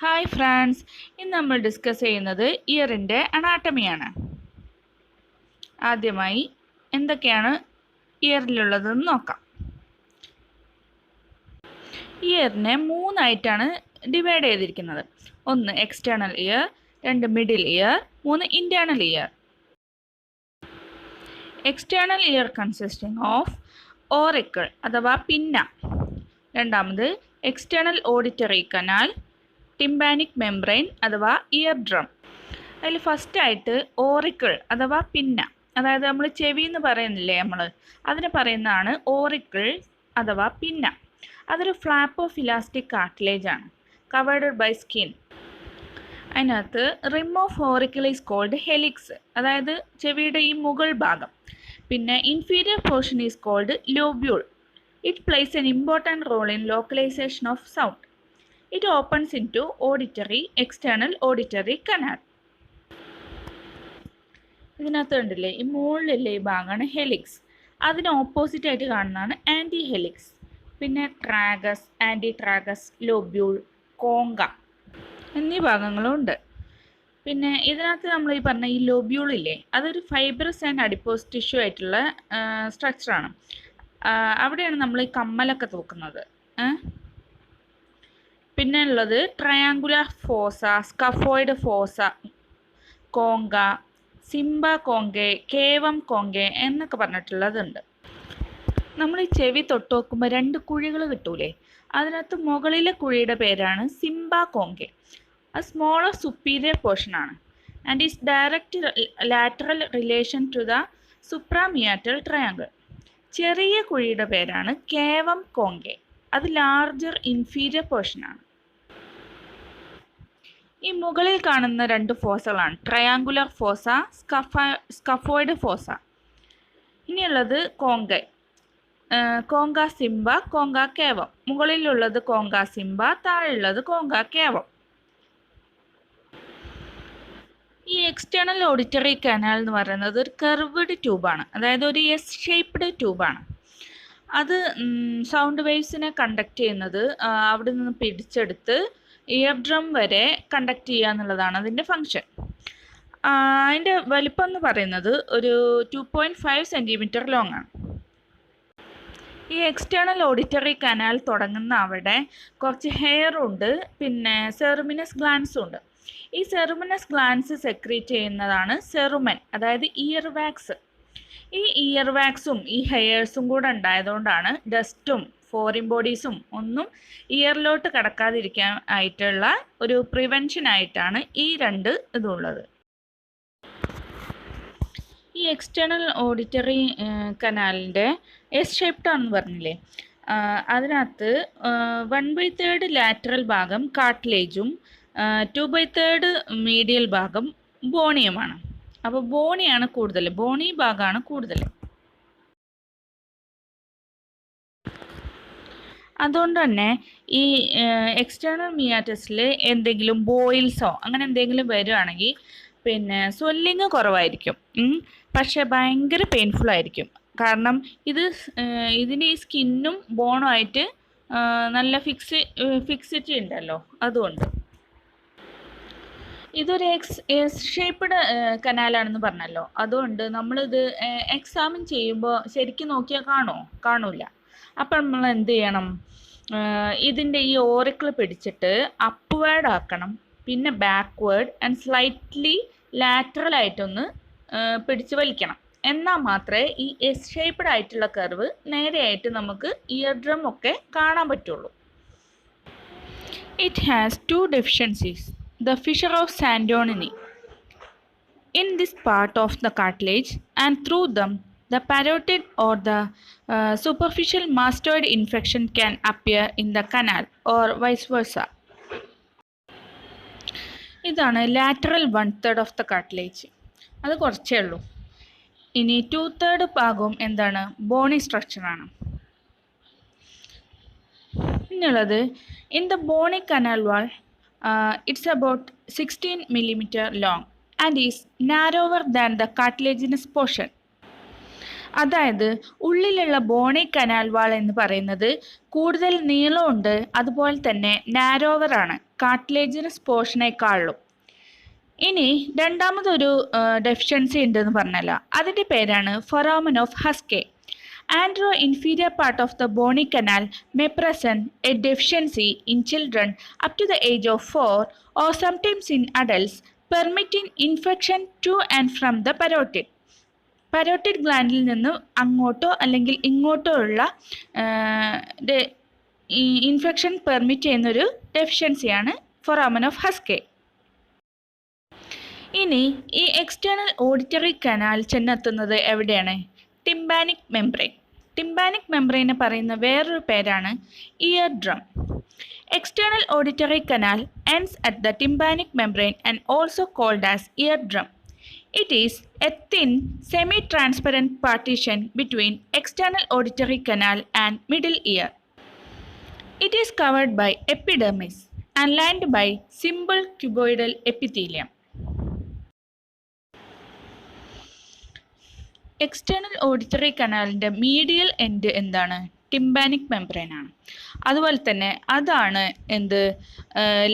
Hi friends, ഇന്ന് നമ്മൾ discuss ചെയ്യുന്നത് ഇയറിൻ്റെ അനാട്ടമിയാണ്. ആദ്യമായി എന്തൊക്കെയാണ് ഇയറിലുള്ളതെന്ന് നോക്കാം. ഇയറിനെ മൂന്നായിട്ടാണ് ഡിവൈഡ് ചെയ്തിരിക്കുന്നത്. ഒന്ന് എക്സ്റ്റേണൽ ഇയർ, രണ്ട് മിഡിൽ ഇയർ, മൂന്ന് internal year. External year consisting of auricle അഥവാ പിന്ന, രണ്ടാമത് external auditory canal, tympanic membrane അഥവാ ഇയർ ഡ്രം. അതിൽ ഫസ്റ്റായിട്ട് ഓറിക്കിൾ അഥവാ പിന്ന, അതായത് നമ്മൾ ചെവി എന്ന് പറയുന്നില്ലേ അതിന് പറയുന്നതാണ് ഓറിക്കിൾ അഥവാ പിന്ന. അതൊരു ഫ്ലാപ്പ് ഓഫ് ഇലാസ്റ്റിക് കാർട്ടിലേജ് ആണ്, കവേർഡ് ബൈ സ്കിൻ. അതിനകത്ത് rim of auricle is called helix, അതായത് ചെവിയുടെ ഈ മുകൾ ഭാഗം. പിന്നെ inferior portion is called lobule. It plays an important role in localization of sound. It opens into external auditory canal. ഇതിനകത്ത് കണ്ടില്ലേ, ഈ മുകളിലുള്ള ഈ ഭാഗമാണ് ഹെലിക്സ്. അതിന് ഓപ്പോസിറ്റ് ആയിട്ട് കാണുന്നതാണ് ആൻറ്റി ഹെലിക്സ്. പിന്നെ ട്രാഗസ്, ആൻറ്റി ട്രാഗസ്, ലോബ്യൂൾ, കോങ്ക എന്നീ ഭാഗങ്ങളും ഉണ്ട്. പിന്നെ ഇതിനകത്ത് നമ്മൾ ഈ പറഞ്ഞ ഈ ലോബ്യൂളില്ലേ, അതൊരു ഫൈബ്രസ് ആൻഡ് അഡിപ്പോസ് ടിഷ്യൂ ആയിട്ടുള്ള സ്ട്രക്ചറാണ്. അവിടെയാണ് നമ്മൾ ഈ കമ്മലൊക്കെ തൂക്കുന്നത്. പിന്നെ ഉള്ളത് ട്രയാങ്കുലർ ഫോസ, സ്കഫോയിഡ് ഫോസ, കോങ്ക, സിംബ കോങ്കെ, കേവം കോങ്കെ എന്നൊക്കെ പറഞ്ഞിട്ടുള്ളതുണ്ട്. നമ്മൾ ഈ ചെവി തൊട്ട് നോക്കുമ്പോൾ രണ്ട് കുഴികൾ കിട്ടൂലേ, അതിനകത്ത് മുകളിലെ കുഴിയുടെ പേരാണ് സിംബ കോങ്കെ. അത് സ്മോളർ സുപ്പീരിയർ പോർഷൻ ആണ് and is direct lateral relation to the suprameatal triangle. ചെറിയ കുഴിയുടെ പേരാണ് കേവം കോങ്കെ, അത് ലാർജർ ഇൻഫീരിയർ പോർഷനാണ്. ഈ മുകളിൽ കാണുന്ന രണ്ട് ഫോസകളാണ് ട്രയാങ്കുലർ ഫോസ, സ്കഫോയിഡ് ഫോസ. ഇനിയുള്ളത് കോങ്ക, കോങ്ക സിംബ, കോങ്ക കേവം. മുകളിലുള്ളത് കോങ്ക സിംബ, താഴെയുള്ളത് കോങ്ക കേവം. ഈ എക്സ്റ്റേണൽ ഓഡിറ്ററി കനാൽ എന്ന് പറയുന്നത് ഒരു കർവ്ഡ് ട്യൂബാണ്, അതായത് ഒരു എസ് ഷേപ്ഡ് ട്യൂബാണ്. അത് സൗണ്ട് വേവ്സിനെ കണ്ടക്ട് ചെയ്യുന്നത് അവിടെ നിന്ന് പിടിച്ചെടുത്ത് ഇയർ ഡ്രം വരെ കണ്ടക്ട് ചെയ്യുക എന്നുള്ളതാണ് അതിൻ്റെ ഫങ്ഷൻ. അതിൻ്റെ വലിപ്പം എന്ന് പറയുന്നത് ഒരു 2.5 സെൻറ്റിമീറ്റർ ലോങ് ആണ്. ഈ എക്സ്റ്റേണൽ ഓഡിറ്ററി കനാൽ തുടങ്ങുന്ന അവിടെ കുറച്ച് ഹെയർ ഉണ്ട്, പിന്നെ സെറുമിനസ് ഗ്ലാൻസും ഉണ്ട്. ഈ സെറുമിനസ് ഗ്ലാൻസ് സെക്രീറ്റ് ചെയ്യുന്നതാണ് സെറുമൻ, അതായത് ഇയർ വാക്സ്. ഈ ഇയർ വാക്സും ഈ ഹെയർസും കൂടെ ഉണ്ടായതുകൊണ്ടാണ് ഡസ്റ്റും ഫോറിൻ ബോഡീസും ഒന്നും ഇയറിലോട്ട് കടക്കാതിരിക്കാൻ ആയിട്ടുള്ള ഒരു പ്രിവെൻഷൻ ആയിട്ടാണ് ഈ രണ്ട് ഇതുള്ളത്. ഈ എക്സ്റ്റേണൽ ഓഡിറ്ററി കനാലിൻ്റെ എസ് ഷേപ്ഡ് ആണെന്ന് പറഞ്ഞില്ലേ, അതിനകത്ത് 1/3 ലാറ്ററൽ ഭാഗം കാർട്ടിലേജും 2/3 മീഡിയൽ ഭാഗം ബോണിയുമാണ്. അപ്പോൾ ബോണിയാണ് കൂടുതൽ, ബോണി ഭാഗമാണ് കൂടുതൽ. അതുകൊണ്ട് തന്നെ ഈ എക്സ്റ്റേണൽ മിയാറ്റസിൽ എന്തെങ്കിലും ബോയിൽസോ അങ്ങനെ എന്തെങ്കിലും വരുവാണെങ്കിൽ പിന്നെ സ്വെല്ലിങ് കുറവായിരിക്കും, പക്ഷെ ഭയങ്കര പെയിൻഫുൾ ആയിരിക്കും. കാരണം ഇതിൻ്റെ ഈ സ്കിന്നും ബോണും ആയിട്ട് നല്ല ഫിക്സിറ്റി ഉണ്ടല്ലോ, അതുകൊണ്ട്. ഇതൊരു എസ് ഷേപ്ഡ് കനാലാണെന്ന് പറഞ്ഞല്ലോ, അതുകൊണ്ട് നമ്മളിത് എക്സാമിൻ ചെയ്യുമ്പോൾ ശരിക്കും നോക്കിയാൽ കാണൂല. അപ്പം നമ്മൾ എന്ത് ചെയ്യണം, ഇതിൻ്റെ ഈ ഓറിക്കിൾ പിടിച്ചിട്ട് അപ്വേർഡ് ആക്കണം, പിന്നെ ബാക്ക്വേർഡ് ആൻഡ് സ്ലൈറ്റ്ലി ലാറ്ററൽ ആയിട്ടൊന്ന് പിടിച്ച് വലിക്കണം. എന്നാൽ മാത്രമേ ഈ എസ് ഷേപ്ഡ് ആയിട്ടുള്ള കർവ് നേരെയായിട്ട് നമുക്ക് ഇയർ ഡ്രം ഒക്കെ കാണാൻ പറ്റുള്ളൂ. It has 2 deficiencies. The fissure of Sandonini in this part of the cartilage, and through them the parotid or the superficial mastoid infection can appear in the canal or vice versa. ഇതാണ് lateral 1/3 of the cartilage, അത് കുറച്ചേ ഉള്ളൂ. ഇനി 2/3 ഭാഗവും എന്താണ്, bony സ്ട്രക്ചറാണ്. പിന്നുള്ളത് in the bony canal wall, it's about 16 millimeter long and is narrower than the cartilaginous portion. അതായത് ഉള്ളിലുള്ള ബോണി കനാൽ വാൾ എന്ന് പറയുന്നത് കൂടുതൽ നീളമുണ്ട്, അതുപോലെ തന്നെ നാരോവറാണ് കാർട്ടിലേജിനസ് പോർഷനേക്കാളും. ഇനി രണ്ടാമതൊരു ഡെഫിഷ്യൻസി ഉണ്ടെന്ന് പറഞ്ഞല്ലോ, അതിൻ്റെ പേരാണ് foramen of Haskell. Antero-inferior part of the bony canal may present a deficiency in children up to the age of 4 or sometimes in adults, permitting infection to and from the parotid. Parotid ഗ്ലാൻഡിൽ നിന്ന് അങ്ങോട്ടോ അല്ലെങ്കിൽ ഇങ്ങോട്ടോ ഉള്ള infection permit ചെയ്യുന്നൊരു ഡെഫിഷ്യൻസിയാണ് foramen of Haskell. ഇനി ഈ external auditory canal ചെന്നെത്തുന്നത് എവിടെയാണ്? Tympanic membrane. ടിംബാനിക് മെംബ്രെയിനെ പറയുന്ന വേറൊരു പേരാണ് ear drum. External auditory canal ends at the tympanic membrane and also called as eardrum. It is a thin, semi-transparent partition between external auditory canal and middle ear. It is covered by epidermis and lined by simple cuboidal epithelium. External auditory കനാലിൻ്റെ medial end എന്താണ്? Tympanic membrane ആണ്. അതുപോലെ തന്നെ അതാണ്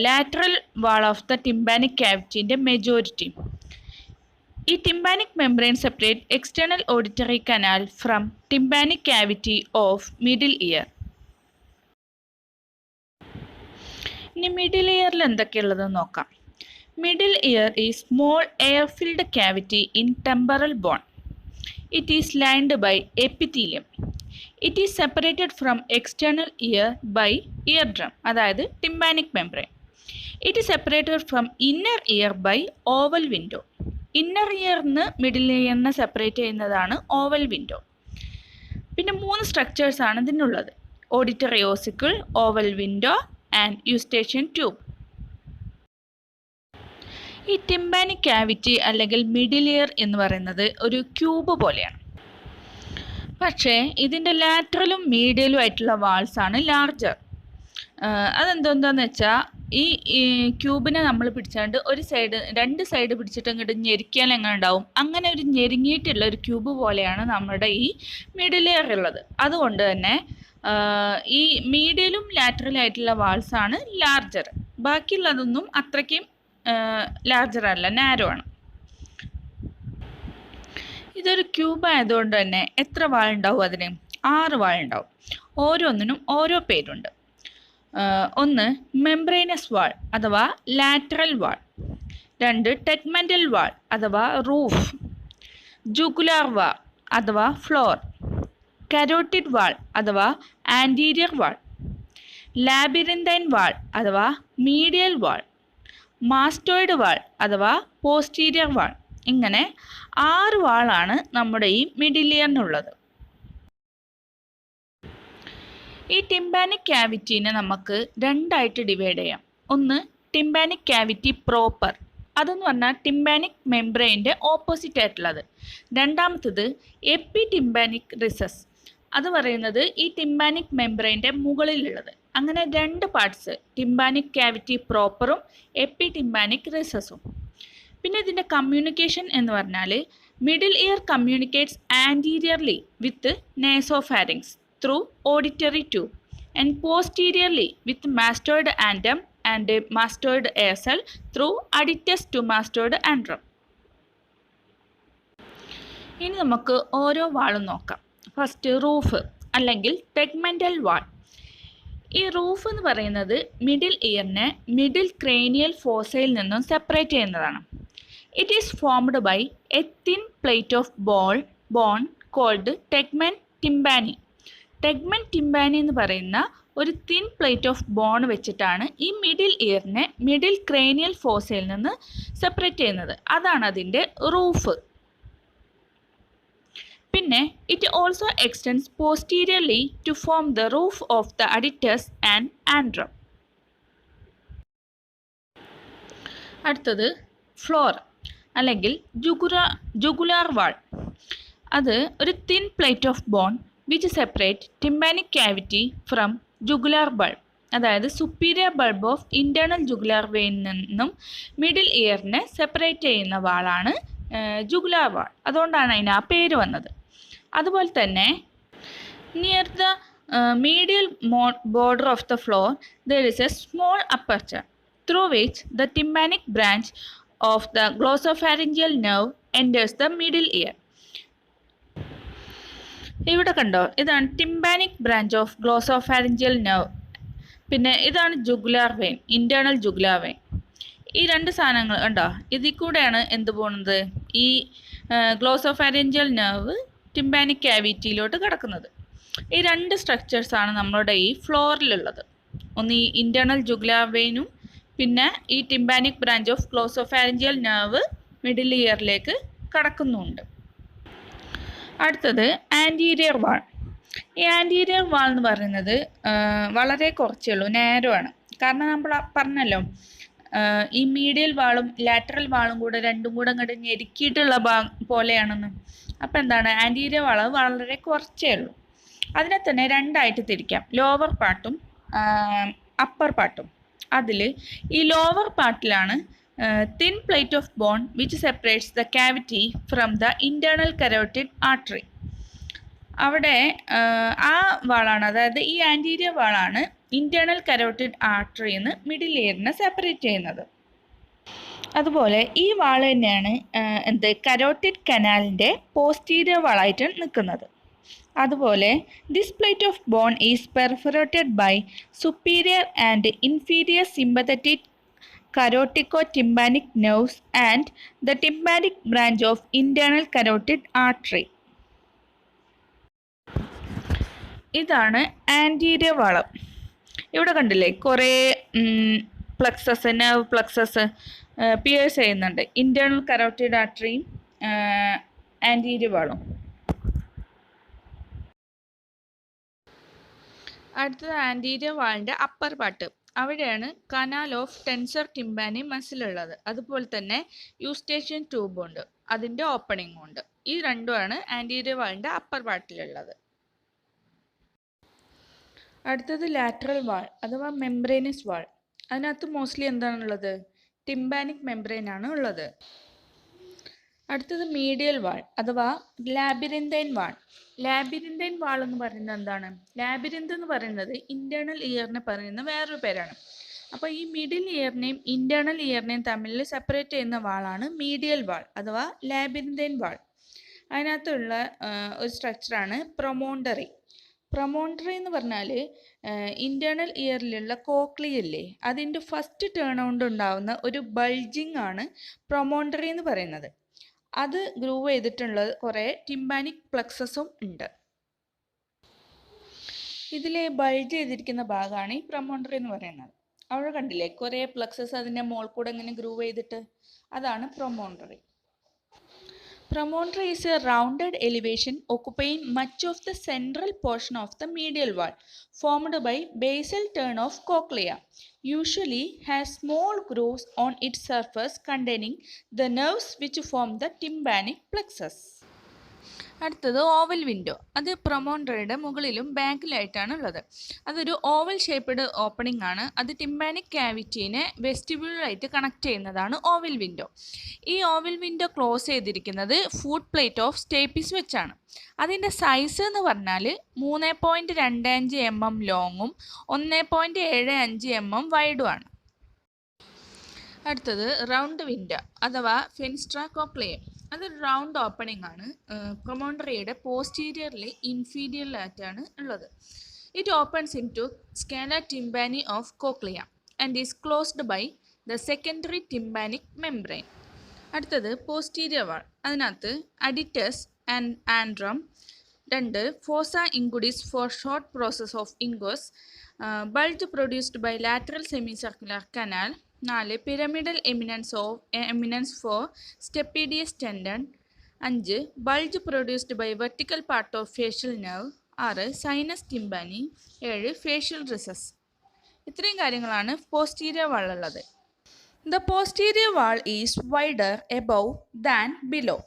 lateral wall of the tympanic ക്യാവിറ്റിൻ്റെ majority. ഈ tympanic membrane separate external auditory canal from tympanic cavity of middle ear. ഇനി middle ഇയറിൽ എന്തൊക്കെയുള്ളതെന്ന് നോക്കാം. Middle ear is small air filled cavity in temporal bone. It is lined by epithelium. It is separated from external ear by eardrum, അതായത് tympanic membrane. It is separated from inner ear by oval window. Inner earന്ന് middle ഇയറിനെ separate ചെയ്യുന്നതാണ് oval window. പിന്നെ 3 structures ആണ് ഇതിനുള്ളത്: auditory ossicle, oval window and eustachian tube. ഈ tympanic cavity അല്ലെങ്കിൽ middle ear എന്ന് പറയുന്നത് ഒരു ക്യൂബ് പോലെയാണ്. പക്ഷേ ഇതിൻ്റെ ലാറ്ററലും മീഡിയലും ആയിട്ടുള്ള വാൾസ് ആണ് ലാർജർ. അതെന്താന്ന് വെച്ചാൽ ഈ ക്യൂബിനെ നമ്മൾ പിടിച്ചാണ്ട് രണ്ട് സൈഡ് പിടിച്ചിട്ട് അങ്ങോട്ട് ഞെരിക്കാൻ എങ്ങനെ ഉണ്ടാവും, അങ്ങനെ ഒരു ഞെരുങ്ങിയിട്ടുള്ള ഒരു ക്യൂബ് പോലെയാണ് നമ്മുടെ ഈ മിഡിൽ ഇയർ ഉള്ളത്. അതുകൊണ്ട് തന്നെ ഈ മീഡിയലും ലാറ്ററലും ആയിട്ടുള്ള വാൾസ് ആണ് ലാർജർ. ബാക്കിയുള്ളതൊന്നും അത്രയ്ക്കും ലാർജർ അല്ല, നാരോ ആണ്. ഇതൊരു ക്യൂബ് ആയതുകൊണ്ട് തന്നെ എത്ര വാൾ ഉണ്ടാവും? അതിന് 6 വാൾ ഉണ്ടാവും. ഓരോന്നിനും ഓരോ പേരുണ്ട്. ഒന്ന് മെംബ്രെയിനസ് വാൾ അഥവാ ലാറ്ററൽ വാൾ, 2 ടെഗ്മെൻ്റൽ വാൾ അഥവാ റൂഫ്, ജുഗുലാർ വാൾ അഥവാ ഫ്ലോർ, കരോട്ടിഡ് വാൾ അഥവാ ആൻറ്റീരിയർ വാൾ, ലാബിറിന്തൈൻ വാൾ അഥവാ മീഡിയൽ വാൾ, മാസ്റ്റോയിഡ് വാൾ അഥവാ പോസ്റ്റീരിയർ വാൾ. ഇങ്ങനെ 6 വാളാണ് നമ്മുടെ ഈ മിഡിൽ ഇയറിനുള്ളത്. ഈ ടിംബാനിക് ക്യാവിറ്റീനെ നമുക്ക് 2 ആയിട്ട് ഡിവൈഡ് ചെയ്യാം. ഒന്ന് ടിംബാനിക് ക്യാവിറ്റി പ്രോപ്പർ, അതെന്ന് പറഞ്ഞാൽ ടിംബാനിക് മെംബ്രെയിൻ്റെ ഓപ്പോസിറ്റ് ആയിട്ടുള്ളത്. രണ്ടാമത്തത് എപ്പി ടിംബാനിക് റിസസ്, അത് പറയുന്നത് ഈ ടിംബാനിക് മെംബ്രെയിൻ്റെ മുകളിലുള്ളത്. അങ്ങനെ 2 പാർട്സ്, ടിംബാനിക് ക്യാവിറ്റി പ്രോപ്പറും എപ്പി ടിംബാനിക് റിസസും. പിന്നെ ഇതിൻ്റെ കമ്മ്യൂണിക്കേഷൻ എന്ന് പറഞ്ഞാൽ middle ear communicates anteriorly with nasopharynx through auditory tube and posteriorly with mastoid antrum and mastoid air cell through aditus to mastoid antrum. ഇനി നമുക്ക് ഓരോ വാളും നോക്കാം. ഫസ്റ്റ് റൂഫ് അല്ലെങ്കിൽ ടെഗ്മെൻ്റൽ വാൾ. ഈ റൂഫ് എന്ന് പറയുന്നത് മിഡിൽ ഇയറിനെ മിഡിൽ ക്രേനിയൽ ഫോസയിൽ നിന്നും സെപ്പറേറ്റ് ചെയ്യുന്നതാണ്. It is formed by a thin plate of bone called tegmen tympani. Tegmen tympani എന്ന് പറയുന്ന ഒരു തിൻ പ്ലേറ്റ് ഓഫ് ബോൺ വെച്ചിട്ടാണ് ഈ മിഡിൽ ഇയറിനെ മിഡിൽ ക്രേനിയൽ ഫോസയിൽ നിന്ന് സെപ്പറേറ്റ് ചെയ്യുന്നത്. അതാണ് അതിൻ്റെ റൂഫ്. പിന്നെ it also extends posteriorly to form the roof of the aditus and antrum. അടുത്തത് ഫ്ലോർ അല്ലെങ്കിൽ ജുഗുലാർ വാൾ. അത് ഒരു thin plate of bone which separate tympanic cavity from jugular bulb. അതായത് superior bulb of internal jugular വെയിനിൽ നിന്നും middle ഇയറിനെ separate ചെയ്യുന്ന വാളാണ് jugular വാൾ. അതുകൊണ്ടാണ് അതിന് ആ പേര് വന്നത്. അതുപോലെ തന്നെ near the medial border of the floor, there is a small aperture through which the tympanic branch of the glossopharyngeal nerve enters the middle ear. ഇവിടെ കണ്ടോ, ഇതാണ് tympanic branch of glossopharyngeal nerve. പിന്നെ ഇതാണ് jugular vein, internal jugular vein. ഈ രണ്ട് സാധനങ്ങൾ കണ്ടോ, ഇതിൽ കൂടെയാണ് എന്ത് പോകുന്നത്, ഈ ഗ്ലോസോഫാരിഞ്ചിയൽ നെർവ് ടിംപാനിക് ക്യാവിറ്റിയിലോട്ട് കിടക്കുന്നത്. ഈ രണ്ട് സ്ട്രക്ചേഴ്സാണ് നമ്മളുടെ ഈ ഫ്ലോറിലുള്ളത്. ഒന്ന് ഈ ഇന്റേണൽ ജുഗുലാർ വെയിനും പിന്നെ ഈ tympanic branch of glossopharyngeal nerve middle ഇയറിലേക്ക് കടക്കുന്നുണ്ട്. അടുത്തത് ആൻറ്റീരിയർ വാൾ. ഈ ആൻറ്റീരിയർ വാൾ എന്ന് പറയുന്നത് വളരെ കുറച്ചേ ഉള്ളൂ, നാരോ ആണ്. കാരണം നമ്മൾ പറഞ്ഞല്ലോ, ഈ മീഡിയൽ വാളും ലാറ്ററൽ വാളും കൂടെ രണ്ടും കൂടെ അങ്ങോട്ട് ഞെരുക്കിയിട്ടുള്ള പോലെയാണെന്ന്. അപ്പം എന്താണ്, ആൻറ്റീരിയർ വാൾ വളരെ കുറച്ചേ ഉള്ളൂ. അതിനെ തന്നെ രണ്ടായിട്ട് തിരിക്കാം, ലോവർ പാർട്ടും അപ്പർ പാർട്ടും. അതിൽ ഈ lower പാർട്ടിലാണ് thin plate of bone which separates the cavity from the internal carotid artery. അവിടെ ആ വാളാണ്, അതായത് ഈ ആൻറ്റീരിയർ വാളാണ് ഇന്റേണൽ കരോട്ടിഡ് ആർട്ടറിന്ന് മിഡിൽ ഇയറിനെ സെപ്പറേറ്റ് ചെയ്യുന്നത്. അതുപോലെ ഈ വാൾ തന്നെയാണ് കരോട്ടിഡ് കനാലിൻ്റെ പോസ്റ്റീരിയർ വാളായിട്ട് നിൽക്കുന്നത്. അതുപോലെ this plate of bone is perforated by superior and inferior sympathetic carotico-tympanic nerves and the tympanic branch of internal carotid artery. ഇതാണ് ആൻറ്റീരിയർ വാളം. ഇവിടെ കണ്ടില്ലേ, കുറേ പ്ലക്സസ്, നെർവ് പ്ലക്സസ് പിയേഴ്സ് ചെയ്യുന്നുണ്ട്. ഇന്റേണൽ കരോട്ടിഡ് ആർട്ടറിയും ആൻറ്റീരിയർ വാളും. അടുത്തത് ആൻറ്റീരിയർ വാളിൻ്റെ അപ്പർ പാർട്ട്. അവിടെയാണ് canal of tensor tympany muscle ഉള്ളത്. അതുപോലെ തന്നെ യൂസ്റ്റേഷ്യൻ ട്യൂബ് ഉണ്ട്, അതിൻ്റെ ഓപ്പണിംഗ് ഉണ്ട്. ഈ രണ്ടുമാണ് ആൻറ്റീരിയർ വാളിൻ്റെ അപ്പർ പാർട്ടിലുള്ളത്. അടുത്തത് ലാറ്ററൽ വാൾ അഥവാ മെംബ്രേനസ് വാൾ. അതിനകത്ത് മോസ്റ്റ്ലി എന്താണുള്ളത്, ടിംപാനിക് മെംബ്രെയിൻ ആണ് ഉള്ളത്. അടുത്തത് മീഡിയൽ വാൾ അഥവാ ലാബിരിന്തൈൻ വാൾ. ലാബിരിന്തൈൻ വാൾ എന്ന് പറയുന്നത് എന്താണ്, ലാബിരിന്ത് എന്ന് പറയുന്നത് ഇന്റേണൽ ഇയറിനെ പറയുന്ന വേറൊരു പേരാണ്. അപ്പോൾ ഈ മിഡിൽ ഇയറിനെയും ഇന്റേണൽ ഇയറിനെയും തമ്മിൽ സെപ്പറേറ്റ് ചെയ്യുന്ന വാളാണ് മീഡിയൽ വാൾ അഥവാ ലാബിരിന്തൈൻ വാൾ. അതിനകത്തുള്ള ഒരു സ്ട്രക്ചറാണ് പ്രൊമോണ്ടറി. പ്രൊമോണ്ടറി എന്ന് പറഞ്ഞാൽ ഇന്റേണൽ ഇയറിലുള്ള കോക്ലിയല്ലേ, അതിൻ്റെ ഫസ്റ്റ് ടേൺ ഔണ്ട് ഉണ്ടാവുന്ന ഒരു ബൾജിങ് ആണ് പ്രൊമോണ്ടറി എന്ന് പറയുന്നത്. അത് ഗ്രൂവ് ചെയ്തിട്ടുള്ള കുറേ ടിംപാനിക് പ്ലക്സസും ഉണ്ട്. ഇതിൽ ബൾജ് ചെയ്തിരിക്കുന്ന ഭാഗമാണ് ഈ പ്രൊമോണ്ടറി എന്ന് പറയുന്നത്. അവിടെ കണ്ടില്ലേ, കുറേ പ്ലക്സസ് അതിൻ്റെ മോൾ കൂടെ ഇങ്ങനെ ഗ്രൂവ് ചെയ്തിട്ട്, അതാണ് പ്രൊമോണ്ടറി. Promontory is a rounded elevation occupying much of the central portion of the medial wall, formed by basal turn of cochlea. Usually has small grooves on its surface containing the nerves which form the tympanic plexus. അടുത്തത് oval window. അത് പ്രൊമോണ്ടറിയുടെ മുകളിലും ബാക്കിലായിട്ടാണ് ഉള്ളത്. അതൊരു oval shaped opening ആണ്. അത് tympanic ക്യാവിറ്റീനെ വെസ്റ്റിബ്യൂളായിട്ട് connect ചെയ്യുന്നതാണ് oval window. ഈ oval window close ചെയ്തിരിക്കുന്നത് ഫുഡ് പ്ലേറ്റ് ഓഫ് സ്റ്റേപ്പിസ് വെച്ചാണ്. അതിൻ്റെ സൈസ് എന്ന് പറഞ്ഞാൽ 3.25 mm ലോങ്ങും 1.75 mm വൈഡുമാണ്. അടുത്തത് റൗണ്ട് വിൻഡോ അഥവാ ഫെൻസ്ട്ര കോക്ലിയം. അതൊരു റൗണ്ട് ഓപ്പണിംഗ് ആണ്. പ്രൊമോണ്ടറിയുടെ പോസ്റ്റീരിയറിലെ ഇൻഫീരിയറിലായിട്ടാണ് ഉള്ളത്. It opens in to scala tympani of cochlea and is closed by the secondary tympanic membrane. അടുത്തത് പോസ്റ്റീരിയർ വാൾ. അതിനകത്ത് aditus and antrum, 2 fossa incudis for short process of incus, bulge produced by lateral semi circular canal, 4 pyramidal eminence for stapedius tendon, 5 bulge produced by vertical part of facial nerve, 6 sinus tympani, 7 facial recess. ഇത്രയും കാര്യങ്ങളാണ് posterior വാളുള്ളത്. The posterior wall is wider above than below.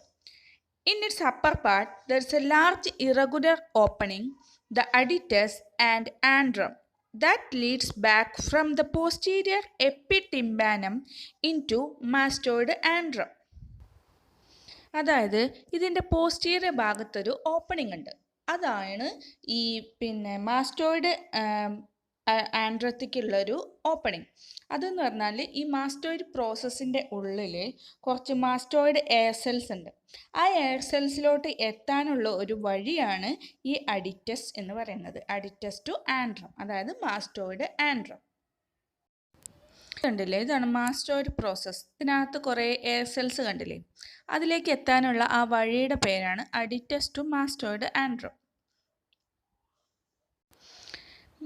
In its upper part, there is a large irregular opening, the adytus and antrum, that leads back from the posterior epitympanum into mastoid antrum. അതായത് ഇതിൻ്റെ posterior ഭാഗത്തൊരു opening ഉണ്ട്. അതാണ് ഈ mastoid ആൻഡ്രത്തിക്കുള്ളൊരു opening. അതെന്ന് പറഞ്ഞാൽ ഈ mastoid പ്രോസസ്സിൻ്റെ ഉള്ളിൽ കുറച്ച് മാസ്റ്റോയിഡ് എയർ സെൽസ് ഉണ്ട്. ആ എയർ സെൽസിലോട്ട് എത്താനുള്ള ഒരു വഴിയാണ് ഈ അഡിറ്റസ് എന്ന് പറയുന്നത്. അഡിറ്റസ് ടു ആൻഡ്രം, അതായത് മാസ്റ്റോയിഡ് ആൻഡ്രം. കണ്ടില്ലേ, ഇതാണ് മാസ്റ്റോയിഡ് പ്രോസസ്സ്. ഇതിനകത്ത് കുറേ എയർ സെൽസ് കണ്ടില്ലേ, അതിലേക്ക് എത്താനുള്ള ആ വഴിയുടെ പേരാണ് aditus to mastoid antrum.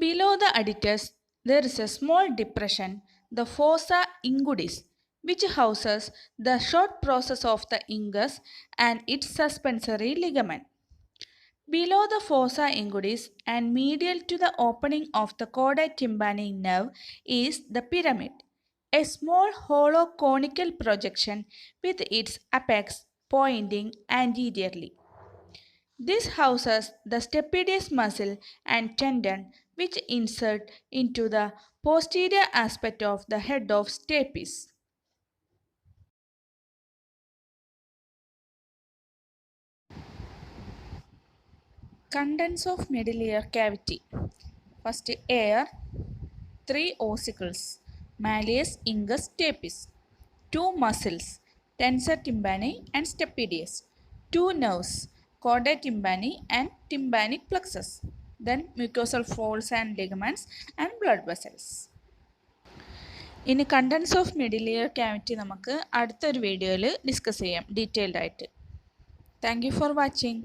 Below the adittus, there is a small depression, the fossa ingudis, which houses the short process of the ingus and its suspensory ligament. Below the fossa ingudis and medial to the opening of the chordae tympani nerve is the pyramid, a small hollow conical projection with its apex pointing anteriorly. This houses the stapedius muscle and tendon, which insert into the posterior aspect of the head of stapes. Contents of middle ear cavity. First, air, 3 ossicles, malleus, ingus, stapes, 2 muscles, tensor tympani and stapedius, 2 nerves, chordae tympani and tympanic plexus, then mucosal folds and ligaments and blood vessels. ഇനി contents of middle ear cavity നമുക്ക് അടുത്തൊരു വീഡിയോയിൽ discuss ചെയ്യാം detailed ആയിട്ട്. Thank you for watching.